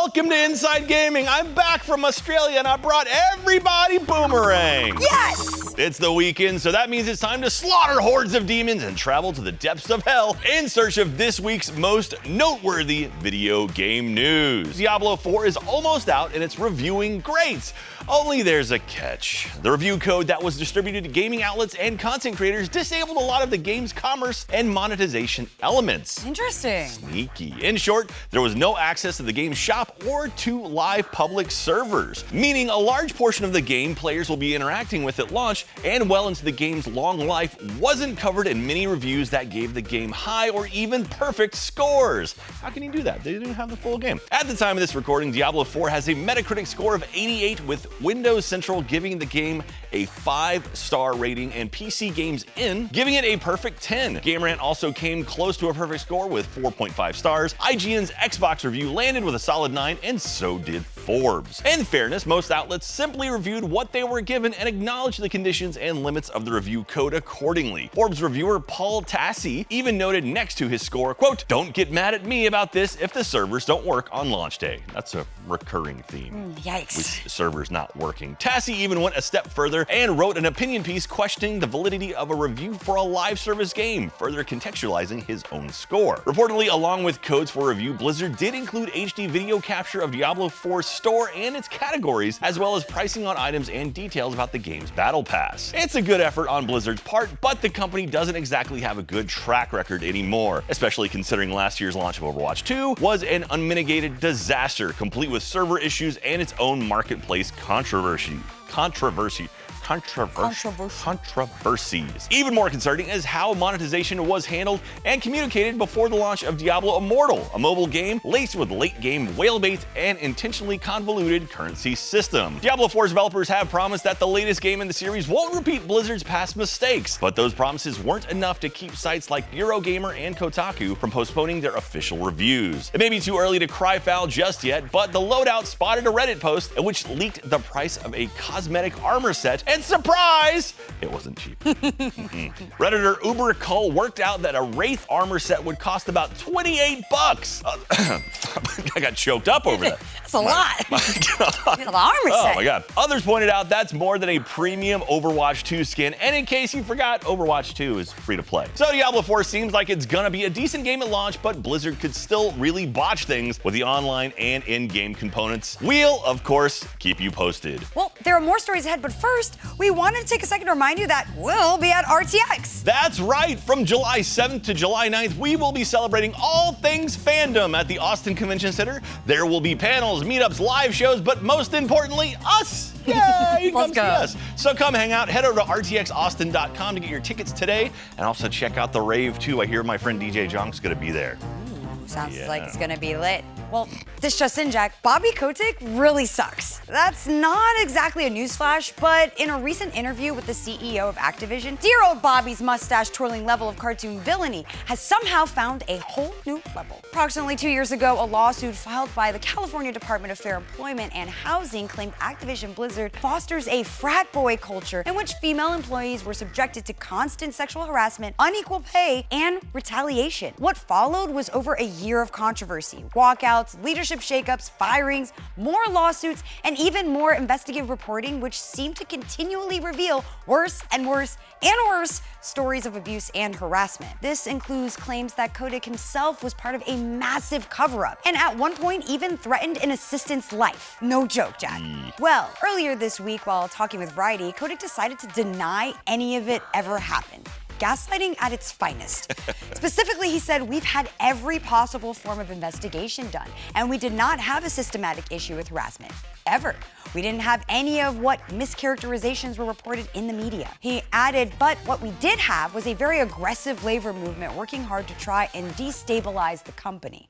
Welcome to Inside Gaming. I'm back from Australia and I brought everybody boomerangs. Yes! It's the weekend, so that means it's time to slaughter hordes of demons and travel to the depths of hell in search of this week's most noteworthy video game news. Diablo IV is almost out and it's reviewing great. Only there's a catch. The review code that was distributed to gaming outlets and content creators disabled a lot of the game's commerce and monetization elements. Interesting. Sneaky. In short, there was no access to the game's shop or to live public servers, meaning a large portion of the game players will be interacting with at launch and well into the game's long life wasn't covered in many reviews that gave the game high or even perfect scores. How can you do that? They didn't have the full game. At the time of this recording, Diablo IV has a Metacritic score of 88 with Windows Central giving the game a 5-star rating and PC Games In giving it a perfect 10. GameRant also came close to a perfect score with 4.5 stars. IGN's Xbox review landed with a solid 9, and so did Forbes. In fairness, most outlets simply reviewed what they were given and acknowledged the conditions and limits of the review code accordingly. Forbes reviewer Paul Tassi even noted next to his score, quote, "Don't get mad at me about this if the servers don't work on launch day." That's a recurring theme. Yikes. With servers not working. Tassi even went a step further and wrote an opinion piece questioning the validity of a review for a live service game, further contextualizing his own score. Reportedly, along with codes for review, Blizzard did include HD video capture of Diablo 4's store and its categories, as well as pricing on items and details about the game's battle pass. It's a good effort on Blizzard's part, but the company doesn't exactly have a good track record anymore, especially considering last year's launch of Overwatch 2 was an unmitigated disaster, complete with server issues and its own marketplace controversies. Even more concerning is how monetization was handled and communicated before the launch of Diablo Immortal, a mobile game laced with late-game whale bait and intentionally convoluted currency system. Diablo 4's developers have promised that the latest game in the series won't repeat Blizzard's past mistakes, but those promises weren't enough to keep sites like Eurogamer and Kotaku from postponing their official reviews. It may be too early to cry foul just yet, but the Loadout spotted a Reddit post in which leaked the price of a cosmetic armor set, and surprise, it wasn't cheap. Redditor Uber Cull worked out that a Wraith armor set would cost about $28. I got choked up over that. That's a lot. The armor Oh set. my god. Others pointed out that's more than a premium Overwatch 2 skin, and in case you forgot, Overwatch 2 is free to play. So Diablo 4 seems like it's gonna be a decent game at launch, but Blizzard could still really botch things with the online and in-game components. We'll, of course, keep you posted. Well, there are more stories ahead, but first, we wanted to take a second to remind you that we'll be at RTX. That's right. From July 7th to July 9th, we will be celebrating all things fandom at the Austin Convention Center. There will be panels, meetups, live shows, but most importantly, us. Yeah, you can come see us. So come hang out. Head over to rtxaustin.com to get your tickets today, and also check out the rave too. I hear my friend DJ Jonk's gonna be there. Sounds like it's gonna be lit. Well, this just in, Jack. Bobby Kotick really sucks. That's not exactly a newsflash, but in a recent interview with the CEO of Activision, dear old Bobby's mustache-twirling level of cartoon villainy has somehow found a whole new level. Approximately 2 years ago, a lawsuit filed by the California Department of Fair Employment and Housing claimed Activision Blizzard fosters a frat boy culture in which female employees were subjected to constant sexual harassment, unequal pay, and retaliation. What followed was over a year of controversy, walkouts, leadership shakeups, firings, more lawsuits, and even more investigative reporting, which seemed to continually reveal worse and worse and worse stories of abuse and harassment. This includes claims that Kotick himself was part of a massive cover-up, and at one point even threatened an assistant's life. No joke, Jack. Well, earlier this week, while talking with Variety, Kotick decided to deny any of it ever happened. Gaslighting at its finest. Specifically, he said, "We've had every possible form of investigation done, and we did not have a systematic issue with harassment. Ever. We didn't have any of what mischaracterizations were reported in the media." He added, "But what we did have was a very aggressive labor movement working hard to try and destabilize the company."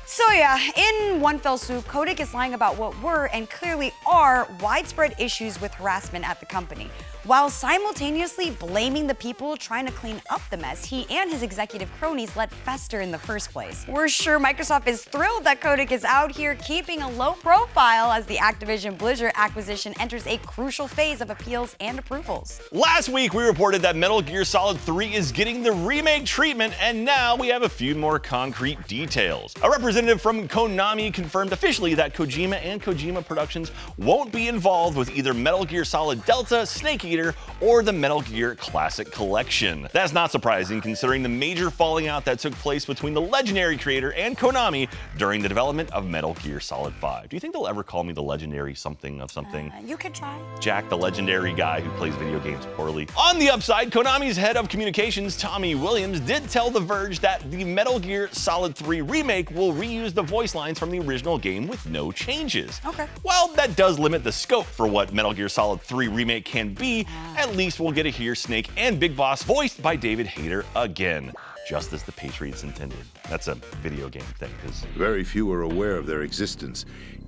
So yeah, in one fell swoop, Kotick is lying about what were and clearly are widespread issues with harassment at the company, while simultaneously blaming the people trying to clean up the mess he and his executive cronies let fester in the first place. We're sure Microsoft is thrilled that Kotick is out here keeping a low profile as the Activision Blizzard acquisition enters a crucial phase of appeals and approvals. Last week, we reported that Metal Gear Solid 3 is getting the remake treatment, and now we have a few more concrete details. A representative representative from Konami confirmed officially that Kojima and Kojima Productions won't be involved with either Metal Gear Solid Delta, Snake Eater, or the Metal Gear Classic Collection. That's not surprising considering the major falling out that took place between the legendary creator and Konami during the development of Metal Gear Solid 5. Do you think they'll ever call me the legendary something of something? You could try. Jack, the legendary guy who plays video games poorly. On the upside, Konami's head of communications, Tommy Williams, did tell The Verge that the Metal Gear Solid 3 remake will reuse the voice lines from the original game with no changes. Okay. While that does limit the scope for what Metal Gear Solid 3 remake can be, at least we'll get to hear Snake and Big Boss voiced by David Hayter again, just as the Patriots intended. That's a video game thing, because Very few are aware of their existence,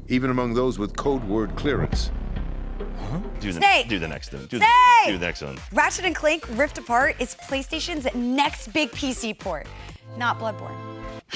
even among those with code word clearance. do the Snake! next one. Do Snake! the next one. Ratchet & Clank Rift Apart is PlayStation's next big PC port, not Bloodborne.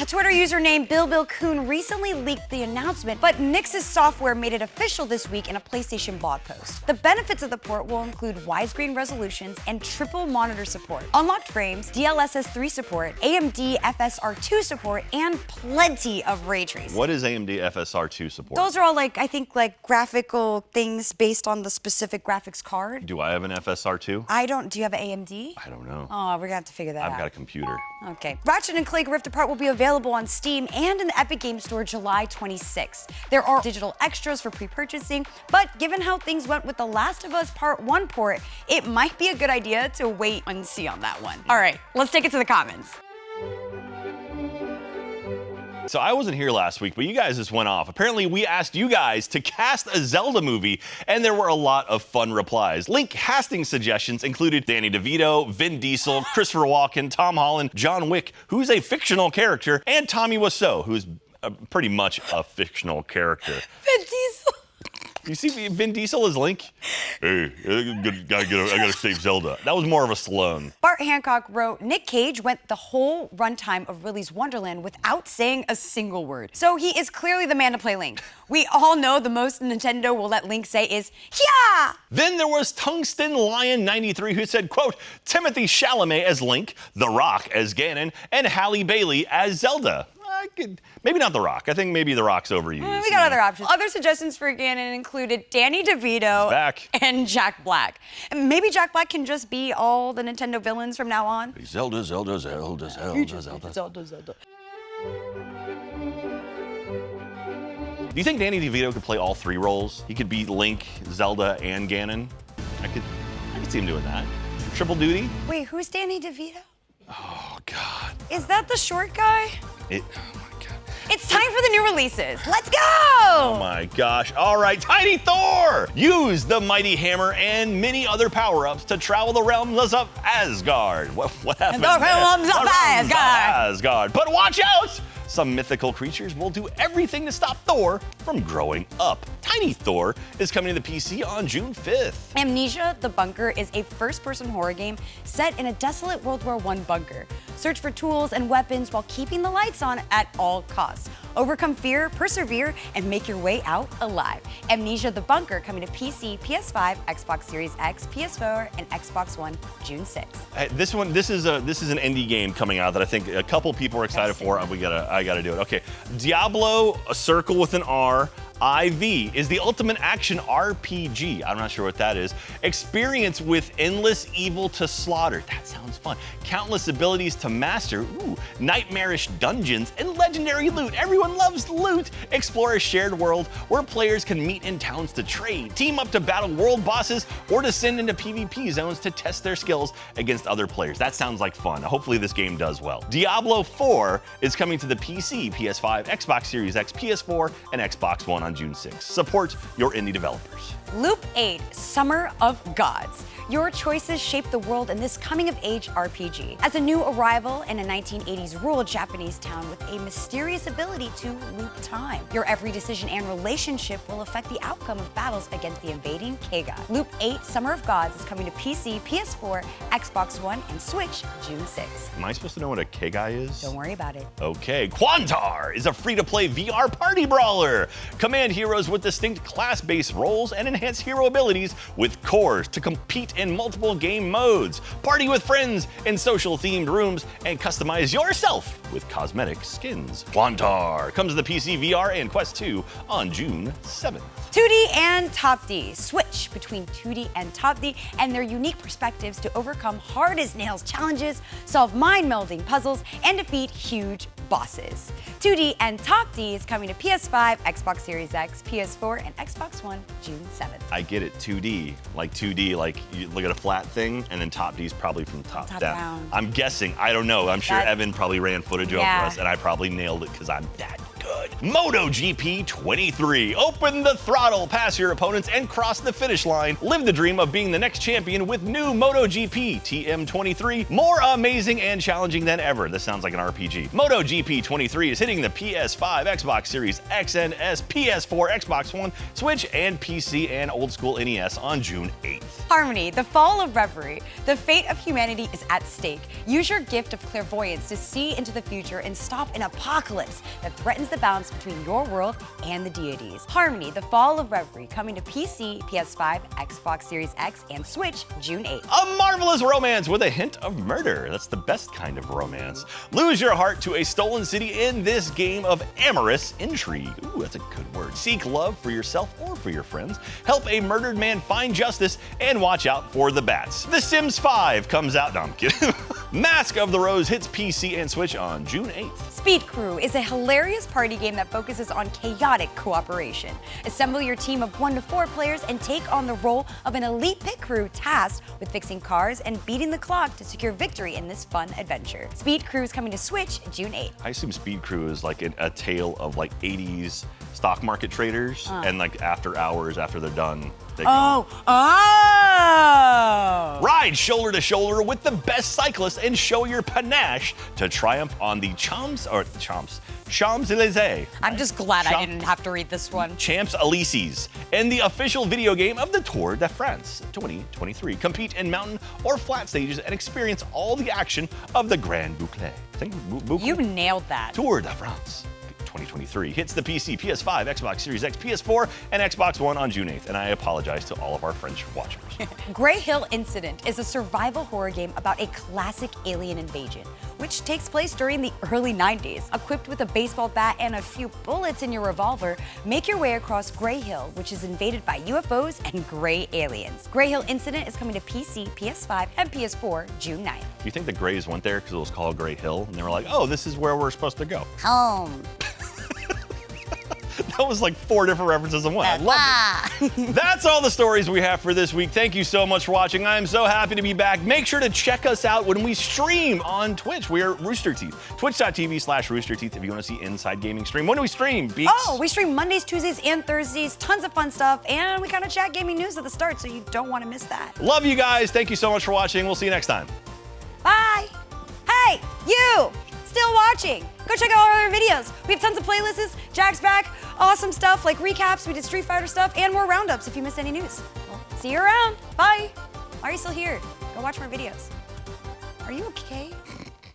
A Twitter user named BillBillCoon recently leaked the announcement, but Nix's software made it official this week in a PlayStation blog post. The benefits of the port will include widescreen resolutions and triple monitor support, unlocked frames, DLSS 3 support, AMD FSR2 support, and plenty of ray tracing. What is AMD FSR2 support? Those are all I think graphical things based on the specific graphics card. Do I have an FSR2? Do you have an AMD? I don't know. Oh, we're gonna have to figure that out. I've got a computer. Okay. Ratchet & Clank Rift Apart will be available on Steam and in the Epic Games Store July 26th. There are digital extras for pre-purchasing, but given how things went with The Last of Us Part 1 port, it might be a good idea to wait and see on that one. All right, let's take it to the comments. So I wasn't here last week, but you guys just went off. Apparently, we asked you guys to cast a Zelda movie, and there were a lot of fun replies. Link casting suggestions included Danny DeVito, Vin Diesel, Christopher Walken, Tom Holland, John Wick, who's a fictional character, and Tommy Wiseau, who's pretty much a fictional character. Vin Diesel. You see Vin Diesel as Link? Hey, I gotta save Zelda. That was more of a Stallone. Bart Hancock wrote, Nick Cage went the whole runtime of Willy's Wonderland without saying a single word. So he is clearly the man to play Link. We all know the most Nintendo will let Link say is, yeah! Then there was Tungsten Lion 93 who said, quote, Timothy Chalamet as Link, The Rock as Ganon, and Halle Bailey as Zelda. Maybe not The Rock. I think maybe The Rock's overused. We got other options. Other suggestions for Ganon included Danny DeVito and Jack Black. And maybe Jack Black can just be all the Nintendo villains from now on. Zelda, Zelda, Zelda, Zelda, Zelda. Zelda, Zelda. Do you think Danny DeVito could play all three roles? He could be Link, Zelda, and Ganon? I could see him doing that. Triple duty? Wait, who's Danny DeVito? Oh, God. Is that the short guy? Oh, my God. It's time for the new releases. Let's go! Oh, my gosh. All right, Tiny Thor! Use the Mighty Hammer and many other power-ups to travel the realms of Asgard. What happened? The realms of Asgard. But watch out! Some mythical creatures will do everything to stop Thor from growing up. Tiny Thor is coming to the PC on June 5th. Amnesia: The Bunker is a first-person horror game set in a desolate World War I bunker. Search for tools and weapons while keeping the lights on at all costs. Overcome fear, persevere, and make your way out alive. Amnesia: The Bunker coming to PC, PS5, Xbox Series X, PS4, and Xbox One June 6th. Hey, this is an indie game coming out that I think a couple people are excited for. I gotta do it. Okay, Diablo, a circle with an R. IV is the ultimate action RPG. I'm not sure what that is. Experience with endless evil to slaughter. That sounds fun. Countless abilities to master. Ooh, nightmarish dungeons and legendary loot. Everyone loves loot. Explore a shared world where players can meet in towns to trade, team up to battle world bosses, or descend into PvP zones to test their skills against other players. That sounds like fun. Hopefully this game does well. Diablo IV is coming to the PC, PS5, Xbox Series X, PS4, and Xbox One on June 6th. Support your indie developers. Loop 8, Summer of Gods. Your choices shape the world in this coming-of-age RPG. As a new arrival in a 1980s rural Japanese town with a mysterious ability to loop time, your every decision and relationship will affect the outcome of battles against the invading K-God. Loop 8, Summer of Gods is coming to PC, PS4, Xbox One, and Switch June 6th. Am I supposed to know what a K-Guy is? Don't worry about it. Okay, Quantar is a free-to-play VR party brawler. Command command heroes with distinct class-based roles and enhance hero abilities with cores to compete in multiple game modes, party with friends in social-themed rooms, and customize yourself with cosmetic skins. Wantar comes to the PC, VR, and Quest 2 on June 7th. 2D and Top D. Switch between 2D and Top D and their unique perspectives to overcome hard-as-nails challenges, solve mind-melding puzzles, and defeat huge bosses. 2D and Top D is coming to PS5, Xbox Series X, PS4, and Xbox One June 7th. I get it, 2D, like you look at a flat thing, and then Top D is probably from top down. I'm guessing, I don't know. I'm sure Evan probably ran footage over us, and I probably nailed it because I'm that good. MotoGP 23. Open the throttle, pass your opponents, and cross the finish line. Live the dream of being the next champion with new MotoGP TM23. More amazing and challenging than ever. This sounds like an RPG. MotoGP 23 is hitting the PS5, Xbox Series X and S, PS4, Xbox One, Switch, and PC and old school NES on June 8th. Harmony, the fall of reverie. The fate of humanity is at stake. Use your gift of clairvoyance to see into the future and stop an apocalypse that threatens the balance between your world and the deities. Harmony, the fall of reverie, coming to PC, PS5, Xbox Series X, and Switch June 8th. A marvelous romance with a hint of murder. That's the best kind of romance. Lose your heart to a stolen city in this game of amorous intrigue. Ooh, that's a good word. Seek love for yourself or for your friends. Help a murdered man find justice and watch out for the bats. The Sims 5 comes out. No, I'm kidding. Mask of the Rose hits PC and Switch on June 8th. Speed Crew is a hilarious party game that focuses on chaotic cooperation. Assemble your team of 1 to 4 players and take on the role of an elite pit crew tasked with fixing cars and beating the clock to secure victory in this fun adventure. Speed Crew is coming to Switch June 8th. I assume Speed Crew is like a tale of like 80s stock market traders and like after hours, after they're done, they go. Ride shoulder to shoulder with the best cyclists and show your panache to triumph on the Champs-Élysées. I'm just glad I didn't have to read this one. Champs-Élysées, and the official video game of the Tour de France 2023. Compete in mountain or flat stages and experience all the action of the Grand Boucle. You nailed that. Tour de France 2023 hits the PC, PS5, Xbox Series X, PS4, and Xbox One on June 8th, and I apologize to all of our French watchers. Grey Hill Incident is a survival horror game about a classic alien invasion, which takes place during the early 90s. Equipped with a baseball bat and a few bullets in your revolver, make your way across Grey Hill, which is invaded by UFOs and gray aliens. Grey Hill Incident is coming to PC, PS5, and PS4 June 9th. Do you think the Greys went there because it was called Grey Hill, and they were like, oh, this is where we're supposed to go? Home. That was like 4 different references in one. I love it. That's all the stories we have for this week. Thank you so much for watching. I am so happy to be back. Make sure to check us out when we stream on Twitch. We are Rooster Teeth. Twitch.tv/Rooster Teeth if you want to see Inside Gaming stream. When do we stream, Beaks? Oh, we stream Mondays, Tuesdays, and Thursdays. Tons of fun stuff. And we kind of chat gaming news at the start, so you don't want to miss that. Love you guys. Thank you so much for watching. We'll see you next time. Bye. Hey, you! Still watching. Go check out all our other videos. We have tons of playlists, Jack's back, awesome stuff like recaps, we did Street Fighter stuff, and more roundups if you missed any news. Well, see you around. Bye. Why are you still here? Go watch more videos. Are you okay?